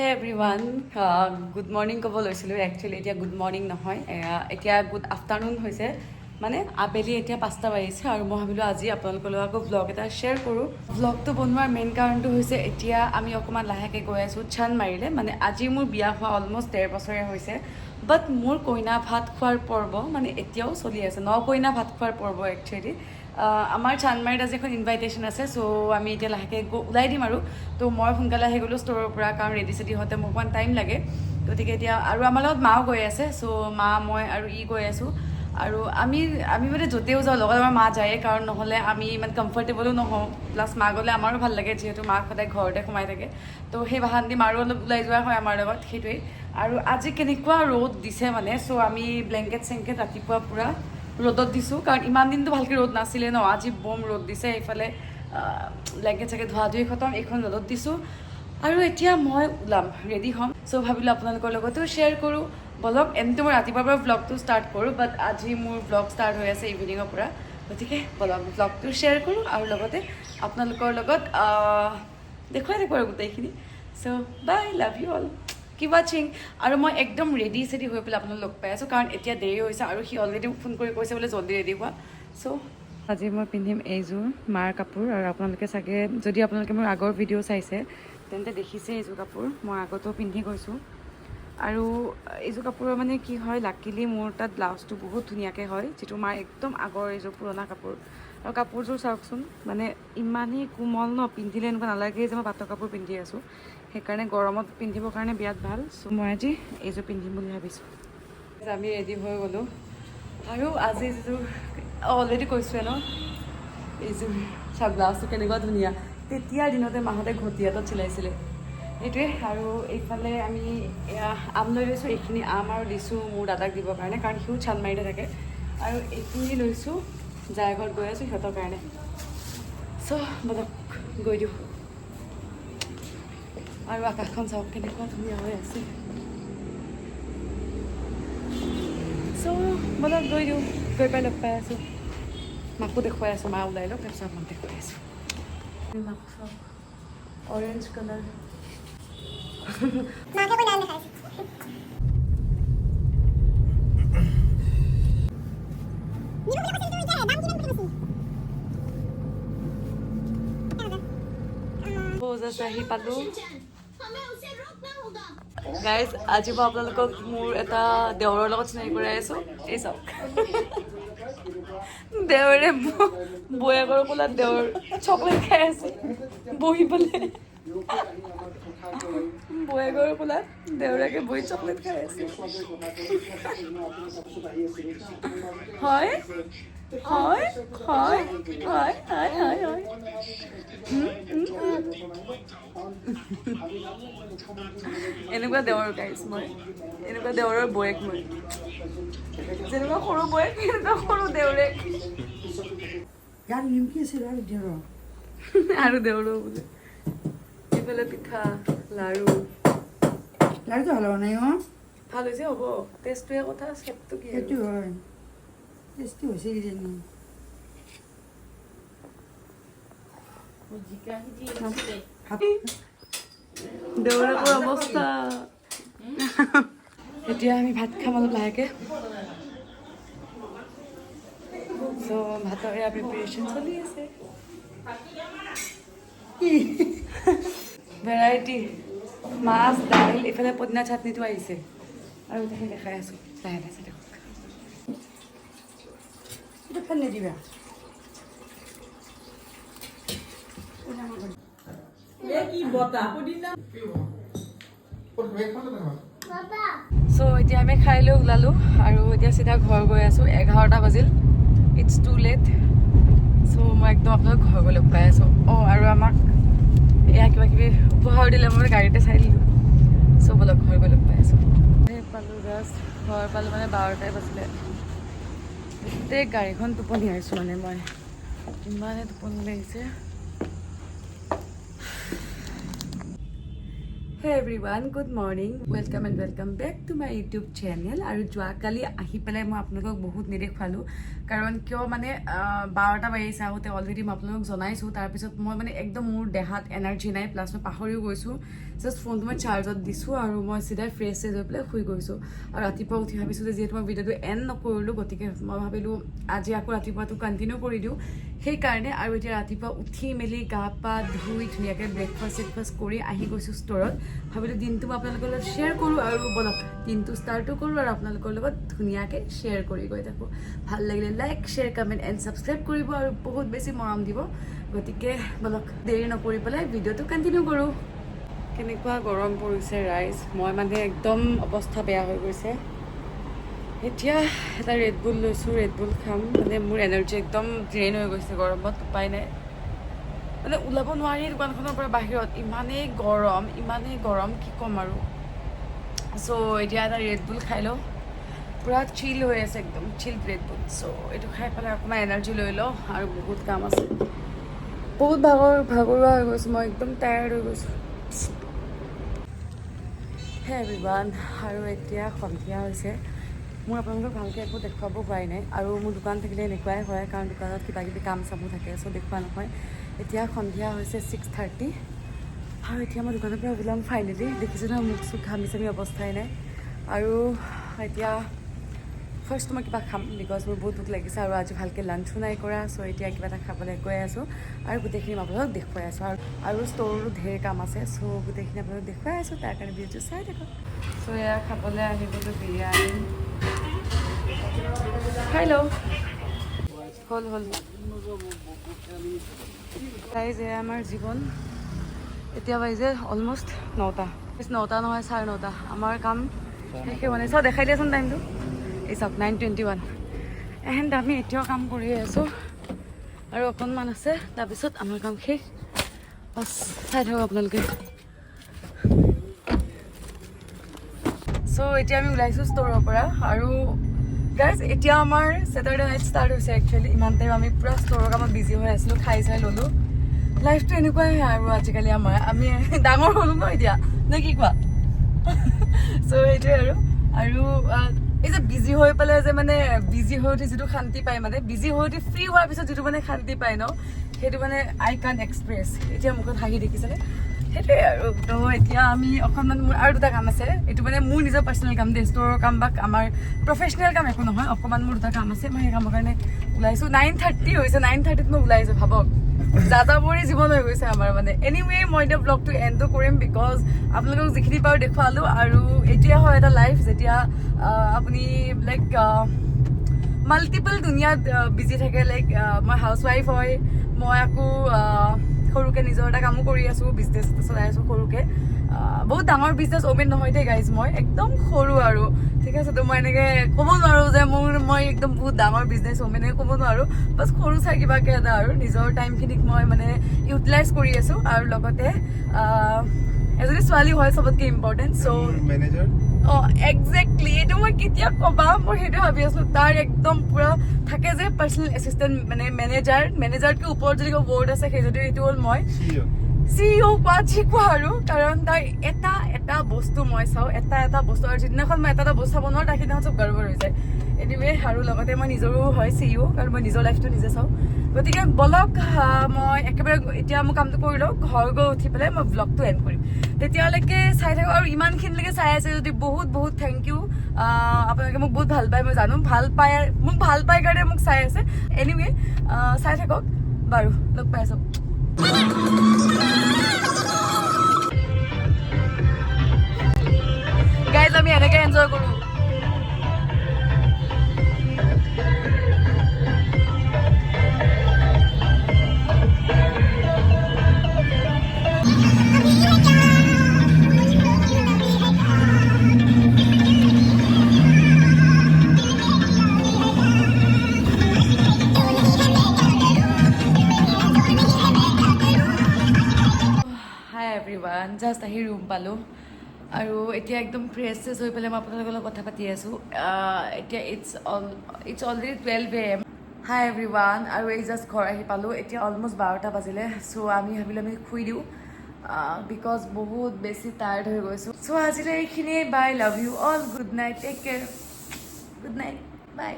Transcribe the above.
Hey everyone, good morning ক'ব লৈছিলোঁ actually এতিয়া গুড মৰ্ণিং নহয় এতিয়া গুড আফটাৰনুন হৈছে মানে আবেলি এতিয়া 5টা বাজিছে আৰু মই ভাবিলোঁ আজি আপোনালোকৰ লগত আকৌ ব্লগ এটা শ্বেয়াৰ কৰোঁ ব্লগটো বনোৱাৰ মেইন কাৰণটো হৈছে এতিয়া আমি অকণমান লাহেকৈ গৈ আছোঁ চানমাৰিলে মানে আজি মোৰ বিয়া হোৱা অলমষ্ট 1.5 বছৰীয়া হৈছে বাট মোৰ কইনা ভাত খোৱাৰ পৰ্ব মানে এতিয়াও চলি আছে ন-কইনা ভাত খোৱাৰ পৰ্ব একচুৱেলি আমাৰ চানমাৰিত আজি এখন ইনভাইটেশ্যন আছে চ' আমি এতিয়া লাহেকৈ ওলাই দিম আৰু তো মই সোনকালে আহি গ'লোঁ ষ্ট'ৰৰ পৰা কাৰণ ৰেডি চেডি হওঁতে মোক অকণমান টাইম লাগে গতিকে এতিয়া আৰু আমাৰ লগত মাও গৈ আছে চ' মা মই আৰু গৈ আছোঁ আৰু আমি মানে য'তেও যাওঁ লগত আমাৰ মা যায়েই কাৰণ নহ'লে আমি ইমান কমফৰ্টেবলো নহওঁ প্লাছ মা গ'লে আমাৰো ভাল লাগে যিহেতু মাক সদায় ঘৰতে সোমাই থাকে তো সেই বাহান্তি মাৰো অলপ ওলাই যোৱা হয় আমাৰ লগত সেইটোৱেই আৰু আজি কেনেকুৱা ৰ'দ দিছে মানে চ' আমি ব্লেংকেট চেংকেট ৰাতিপুৱা পূৰা ৰ'দত দিছোঁ কাৰণ ইমান দিনটো ভালকৈ ৰ'দ নাছিলে ন আজি বম ৰ'দ দিছে এইফালে ব্লেংকেট চাগে ধোৱা ধুই খতম এইখন ৰ'দত দিছোঁ আৰু এতিয়া মই ওলাম ৰেডি হ'ম চ' ভাবিলোঁ আপোনালোকৰ লগতো শ্বেয়াৰ কৰোঁ বলক এনেতো মই ৰাতিপুৱাৰ পৰা ব্লগটো ষ্টাৰ্ট কৰোঁ বাট আজি মোৰ ব্লগ ষ্টাৰ্ট হৈ আছে ইভিনিঙৰ পৰা গতিকে বলক ব্লগটো শ্বেয়াৰ কৰোঁ আৰু লগতে আপোনালোকৰ লগত দেখুৱাই থাকোঁ আৰু গোটেইখিনি so' bye love you all keep ৱাচিং আৰু মই একদম ৰেডি চেডি হৈ পেলাই আপোনালোক লগ পাই আছোঁ কাৰণ এতিয়া দেৰি হৈছে আৰু সি অলৰেডি ফোন কৰি কৈছে বোলে জল্দি ৰেডি হোৱা চ' আজি মই পিন্ধিম এইযোৰ মাৰ কাপোৰ আৰু আপোনালোকে চাগে যদি আপোনালোকে মোৰ আগৰ ভিডিঅ' চাইছে তেন্তে দেখিছে এইযোৰ কাপোৰ মই আগতেও পিন্ধি গৈছোঁ আৰু এইযোৰ কাপোৰৰ মানে কি হয় লাকিলি মোৰ তাত ব্লাউজটো বহুত ধুনীয়াকৈ হয় যিটো মাৰ একদম আগৰ এইযোৰ পুৰণা কাপোৰ আৰু কাপোৰযোৰ চাওকচোন মানে ইমানেই কোমল ন পিন্ধিলে এনেকুৱা নালাগে যে মই পাটৰ কাপোৰ পিন্ধি আছোঁ সেইকাৰণে গৰমত পিন্ধিবৰ কাৰণে বিৰাট ভাল চ' মই আজি এইযোৰ পিন্ধিম বুলি ভাবিছোঁ আমি ৰেডি হৈ গ'লোঁ আৰু আজি যিযোৰ অলৰেডি কৈছোঁৱে ন এইযোৰ চাওক ব্লাউজটো কেনেকুৱা ধুনীয়া তেতিয়াৰ দিনতে মাহঁতে ঘটিয়াতত চিলাইছিলে সেইটোৱে আৰু এইফালে আমি আম লৈ লৈছোঁ এইখিনি আম আৰু দিছোঁ মোৰ দাদাক দিবৰ কাৰণে কাৰণ সিও চানমাৰিতে থাকে আৰু এইখিনি লৈছোঁ যাৰ ঘৰত গৈ আছোঁ সিহঁতৰ কাৰণে চ' বলক গৈ দিওঁ আৰু আকাশখন চাওক কেনেকুৱা ধুনীয়া হৈ আছে চ' বলক গৈ দিওঁ গৈ পাই লগ পাই আছোঁ মাকো দেখুৱাই আছোঁ মা ওলাই লওক তাৰপিছত আমাক দেখুৱাই আছোঁ মাক চাওক অৰেঞ্জ কালাৰ আহি পালোঁ গাইজ আজি মই আপোনালোকক মোৰ এটা দেওৰৰ লগত চিনাকি কৰাই আছোঁ এই চাওক দেওৰে বৌয়েকৰ কোলাত দেওৰ চকলেট খাই আছে বহি পেলাই বৌয়েকৰ কোলাত দেওৰাকে বহি চকলেট খাই আছে হয় হয় হয় হয় হয় হয় হয় এনেকুৱা দেওৰ গাইছ মই এনেকুৱা দেওৰৰ বৌয়েক মই যেনেকুৱা সৰু বৌয়েক এনেকুৱা সৰু দেওৰেক আৰু দেওৰো বোলে এইফালে পিঠা লাৰু লাৰুটো ভাল হোৱা নাই ভাল হৈছে হ'ব টেষ্টটোৱে কথা চেপটো কি সেইটো হয় টেষ্টি হৈছে কিজানি দেওৰেকৰ অৱস্থা এতিয়া আমি ভাত খাম অলপ লাহেকৈ চ' ভাতৰ এয়া প্ৰিপেৰেশ্যন চলি আছে ভেৰাইটি মাছ দাইল এইফালে পদিনা চাটনিটো আহিছে আৰু গোটেইখিনি দেখাই আছোঁ লাহে লাহে দেখক এইটো ফেন নিদিবা চ' এতিয়া আমি খাই লৈ ওলালোঁ আৰু এতিয়া চিধা ঘৰ গৈ আছোঁ 11টা বাজিল ইটছ টু লেট চ' মই একদম আপোনালোক ঘৰ গৈ লগ পাই আছোঁ অঁ আৰু আমাক এয়া কিবা কিবি উপহাৰ দিলে মই গাড়ীতে চাই দিলোঁ চ' বলক ঘৰ গৈ লগ পাই আছোঁ পালোঁ জাষ্ট ঘৰ পালোঁ মানে 12টাই বাজিলে গোটেই গাড়ীখন টোপনি আহিছোঁ মানে মই ইমানে টোপনি লাগিছে Hey everyone, good morning. Welcome and welcome back to my YouTube channel. আৰু যোৱাকালি আহি পেলাই মই আপোনালোকক বহুত নেদেখুৱালোঁ কাৰণ কিয় মানে 12টা বাজিছে আহোঁতে অলৰেডি মই আপোনালোকক জনাইছোঁ তাৰপিছত মই মানে একদম মোৰ দেহাত এনাৰ্জি নাই প্লাছ মই পাহৰিও গৈছোঁ জাষ্ট ফোনটো মই চাৰ্জত দিছোঁ আৰু মই চিধাই ফ্ৰেছ হৈ পেলাই শুই গৈছোঁ আৰু ৰাতিপুৱা উঠি ভাবিছোঁ যে যিহেতু মই ভিডিঅ'টো এণ্ড নকৰিলোঁ গতিকে মই ভাবিলোঁ আজি আকৌ ৰাতিপুৱাটো কণ্টিনিউ কৰি দিওঁ সেইকাৰণে আৰু এতিয়া ৰাতিপুৱা উঠি মেলি গা পা ধুই ধুনীয়াকৈ ব্ৰেকফাষ্ট কৰি আহি গৈছোঁ ষ্ট'ৰত ভাবিলোঁ দিনটো মই আপোনালোকৰ লগত শ্বেয়াৰ কৰোঁ আৰু বলক দিনটো ষ্টাৰ্টো কৰোঁ আৰু আপোনালোকৰ লগত ধুনীয়াকৈ শ্বেয়াৰ কৰি গৈ থাকোঁ ভাল লাগিলে like share comment and subscribe কৰিব আৰু বহুত বেছি মৰম দিব গতিকে বলক দেৰি নকৰি পেলাই ভিডিঅ'টো কণ্টিনিউ কৰোঁ কেনেকুৱা গৰম পৰিছে ৰাইজ মই মানে একদম অৱস্থা বেয়া হৈ গৈছে এতিয়া এটা ৰেড বুল লৈছোঁ ৰেড বুল খাম মানে মোৰ এনাৰ্জি একদম ড্ৰেইন হৈ গৈছে গৰমত উপায় নাই মানে ওলাব নোৱাৰি দোকানখনৰ পৰা বাহিৰত ইমানেই গৰম কি ক'ম আৰু চ' এতিয়া এটা ৰেড বুল খাই লওঁ পূৰা চিল হৈ আছে একদম চিল ৰেড বুল চ' এইটো খাই পেলাই অকণমান এনাৰ্জি লৈ লওঁ আৰু বহুত কাম আছে বহুত ভাগৰুৱা হৈ গৈছোঁ মই একদম টায়াৰ্ড হৈ গৈছোঁ হে এভৰিৱান আৰু এতিয়া সন্ধিয়া হৈছে মোৰ আপোনালোকক ভালকৈ একো দেখুৱাব হোৱাই নাই আৰু মোৰ দোকান থাকিলে এনেকুৱাই হয় কাৰণ দোকানত কিবা কিবি কাম চামো থাকে চ' দেখুওৱা নহয় এতিয়া সন্ধিয়া হৈছে 6:30 আৰু এতিয়া মই দোকানৰ পৰা ওলাম ফাইনেলি দেখিছোঁ নহয় মুখ চুখ ঘামি চামি অৱস্থাই নাই আৰু এতিয়া ফাৰ্ষ্ট মই কিবা খাম বিকজ মোৰ বহুত ভোক লাগিছে আৰু আজি ভালকৈ লাঞ্চো নাই কৰা চ' এতিয়া কিবা এটা খাবলৈ গৈ আছোঁ আৰু গোটেইখিনি মই আপোনালোকক দেখুৱাই আছোঁ আৰু ষ্ট'ৰৰো ধেৰ কাম আছে চ' গোটেইখিনি আপোনালোকক দেখুৱাই আছোঁ তাৰ কাৰণে ভিডিঅ'টো চাই থাকক চ' এয়া খাবলৈ আহিবলৈ বিৰিয়ানী খাই লওঁ হ'ল গাইজ এয়া আমাৰ জীৱন এতিয়া বাজিছে অলমষ্ট 9টা নহয় 9:30 আমাৰ কাম শেষে হোৱা নাই চাওঁ দেখাই দিয়াচোন টাইমটো এই চাওক 9:21 এণ্ড আমি এতিয়াও কাম কৰি আছোঁ আৰু অকণমান আছে তাৰপিছত আমাৰ কাম শেষ বাছ চাই থাকক আপোনালোকে চ' এতিয়া আমি ওলাইছোঁ ষ্ট'ৰৰ পৰা আৰু গাইজ এতিয়া আমাৰ ছেটাৰডে নাইট ষ্টাৰ্ট হৈছে একচুৱেলি ইমান টাইম আমি পূৰা ষ্ট'ৰৰ কামত বিজি হৈ আছিলোঁ খাই চাই ল'লোঁ লাইফটো এনেকুৱাই আৰু আজিকালি আমি ডাঙৰ হ'লোঁ ন এতিয়া নে কি কোৱা চ' সেইটোৱে আৰু এই যে বিজি হৈ পেলাই যে মানে বিজি হৈ উঠি যিটো শান্তি পায় মানে বিজি হৈ উঠি ফ্ৰী হোৱাৰ পিছত যিটো মানে শান্তি পায় ন সেইটো মানে আই কান এক্সপ্ৰেছ এতিয়া মুখত হাঁহি দেখিছেনে সেইটোৱে আৰু তো এতিয়া আমি অকণমান মোৰ আৰু দুটা কাম আছে এইটো মানে মোৰ নিজৰ পাৰ্চনেল কাম দেই ষ্ট'ৰৰ কাম বা আমাৰ প্ৰফেচনেল কাম একো নহয় অকণমান মোৰ দুটা কাম আছে মই সেই কামৰ কাৰণে ওলাইছোঁ 9:30 হৈছে 9:30 মই ওলাইছোঁ ভাবক যাযাবৰী জীৱন হৈ গৈছে আমাৰ মানে এনিৱে মই এতিয়া ব্লগটো এণ্ডো কৰিম বিকজ আপোনালোকক যিখিনি পাৰোঁ দেখুৱালোঁ আৰু এতিয়া হয় এটা লাইফ যেতিয়া আপুনি লাইক মাল্টিপল দুনিয়াত বিজি থাকে লাইক মই হাউচৱাইফ হয় মই আকৌ সৰুকৈ নিজৰ এটা কামো কৰি আছোঁ বিজনেছ চলাই আছোঁ সৰুকৈ বহুত ডাঙৰ বিজনেছ ওমেন নহয় দেই গাইজ মই একদম সৰু আৰু ঠিক আছে তো মই এনেকৈ ক'ব নোৱাৰোঁ যে মই একদম বহুত ডাঙৰ বিজনেছ ওমেন ক'ব নোৱাৰোঁ বাছ সৰু চাই কিবাকৈ এটা আৰু নিজৰ টাইমখিনিক মই মানে ইউটিলাইজ কৰি আছোঁ আৰু লগতে এজনী ছোৱালী হয় চবতকৈ ইম্পৰ্টেণ্ট চ' মেনেজাৰ অঁ একজেক্টলি এইটো মই কেতিয়া ক'বা মই সেইটো ভাবি আছোঁ তাৰ একদম পূৰা থাকে যে পাৰ্চনেল এছিষ্টেণ্ট মানে মেনেজাৰতকৈ ওপৰত যদি কিবা ৱৰ্ড আছে সেই যদি এইটো হ'ল মই CEO কোৱা যি কোৱা আৰু কাৰণ তাৰ এটা বস্তু মই চাওঁ এটা বস্তু আৰু যিদিনাখন মই এটা বস্তু চাব নোৱাৰোঁ তাৰ সিদিনাখন চব গড়বড় হৈ যায় এনিৱে আৰু লগতে মই নিজৰো হয় CEO কাৰণ মই নিজৰ লাইফটো নিজে চাওঁ গতিকে বলক মই একেবাৰে এতিয়া মোৰ কামটো কৰি লওঁ ঘৰ গৈ উঠি পেলাই মই ব্লগটো এণ্ড কৰিম তেতিয়ালৈকে চাই থাকোঁ আৰু ইমানখিনিলৈকে চাই আছে যদি বহুত থেংক ইউ আপোনালোকে মোক বহুত ভাল পায় মই জানো মোক ভাল পায় কাৰণে মোক চাই আছে এনিৱে চাই থাকক বাৰু লগ পাই আছোঁ গাইজ আমি এনেকৈ এনজয় কৰোঁ জাষ্ট আহি ৰুম পালোঁ আৰু এতিয়া একদম ফ্ৰেছ হৈ পেলাই মই আপোনালোকৰ লগত কথা পাতি আছোঁ এতিয়া it's already 12 AM hi everyone আৰু এই জাষ্ট ঘৰ আহি পালোঁ এতিয়া অলমষ্ট 12টা বাজিলে চ' আমি ভাবিলোঁ আমি শুই দিওঁ বিকজ বহুত বেছি টায়াৰ্ড হৈ গৈছোঁ চ' আজিলৈ এইখিনিয়ে bye love you all good night take care good night by